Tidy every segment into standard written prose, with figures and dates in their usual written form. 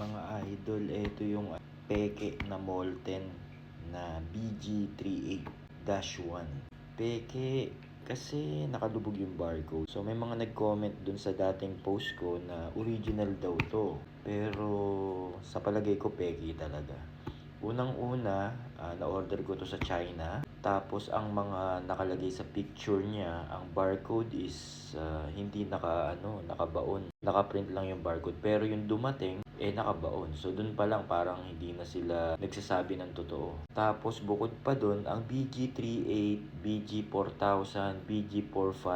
Mga idol, ito yung peke na Molten na BG38-1. Peke kasi nakalubog yung barcode. So may mga nag-comment dun sa dating post ko na original daw to. Pero sa palagay ko peke talaga. Unang-una, na-order ko to sa China. Tapos ang mga nakalagay sa picture niya, ang barcode is hindi nakabaon. Nakaprint lang yung barcode. Pero yung dumating, nakabaon. So dun pa lang parang hindi na sila nagsasabi ng totoo. Tapos bukod pa dun, ang BG38, BG4000, BG45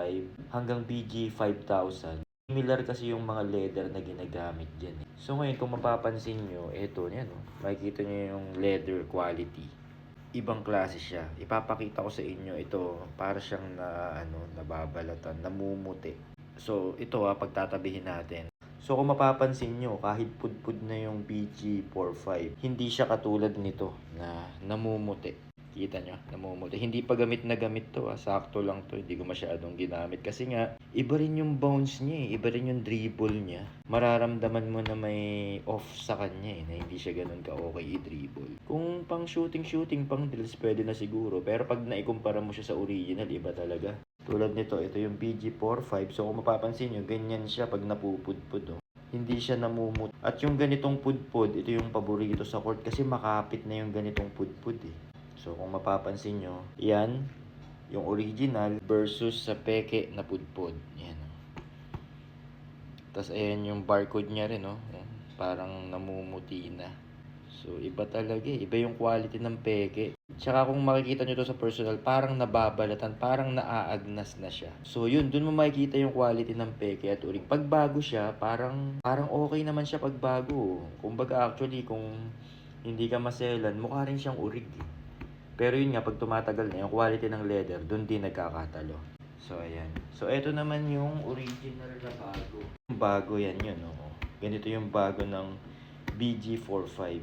hanggang BG5000. Similar kasi yung mga leather na ginagamit dyan. So ngayon kung mapapansin nyo, eto yan, makikita nyo yung leather quality. Ibang klase siya. Ipapakita ko sa inyo ito, para siyang nababalatan, namumuti. So ito pagtatabihin natin. So kung mapapansin nyo, kahit pudpud na yung BG45, hindi siya katulad nito na namumuti. Kita nyo, namumuti. Hindi pa gamit na gamit to, sakto lang to, hindi ko masyadong ginamit. Kasi nga, iba rin yung bounce niya iba rin yung dribble niya. Mararamdaman mo na may off sa kanya na hindi siya ganun ka-okay i-dribble. Kung pang shooting, pang drills, pwede na siguro. Pero pag naikumpara mo siya sa original, iba talaga. Tulad nito, ito yung BG45. So kung mapapansin nyo, ganyan siya pag napupudpud. Hindi siya namumut. At yung ganitong pudpud, ito yung paborito sa court kasi makapit na yung ganitong pudpud So kung mapapansin nyo, yan yung original versus sa peke na pudpud. Yan. Tapos ayan yung barcode niya rin, parang namumuti na. So iba talaga iba yung quality ng peke. Tsaka kung makikita nyo to sa personal, parang nababalatan, parang naaagnas na siya. So yun, dun mo makikita yung quality ng peke at urig. Pag bago siya, parang okay naman siya pag bago. Kumbaga actually, kung hindi ka maselan, mukha rin siyang urig. Pero yun nga, pag tumatagal na yung quality ng leather, dun din nagkakatalo. So ayan. So ito naman yung original na bago. Bago yan yun, Ganito yung bago ng BG45.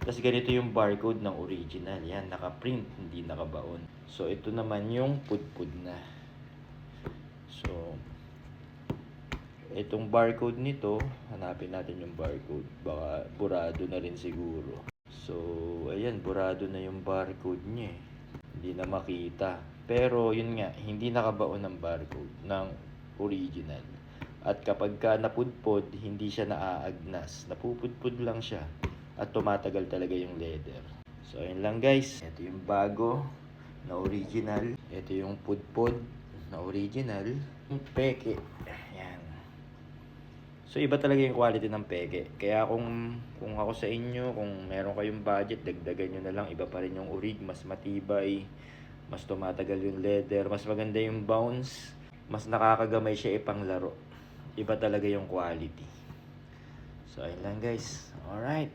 Kasi ganito yung barcode ng original. Yan, naka-print, hindi nakabaon. So ito naman yung pudpud na. So itong barcode nito, hanapin natin yung barcode. Baka burado na rin siguro. So ayan, burado na yung barcode niya Hindi na makita. Pero yun nga, hindi nakabaon ng barcode ng original. At kapag ka napudpod, hindi siya naaagnas. Napupudpod lang siya. At tumatagal talaga yung leather. So ayun lang guys. Ito yung bago na original. Ito yung pudpod na original. Yung peke. Ayan. So iba talaga yung quality ng peke. Kaya kung ako sa inyo, kung meron kayong budget, dagdagan nyo na lang. Iba pa rin yung orig, mas matibay, mas tumatagal yung leather, mas maganda yung bounce, mas nakakagamay siya ipanglaro. Iba talaga yung quality. So ayun lang guys. Alright.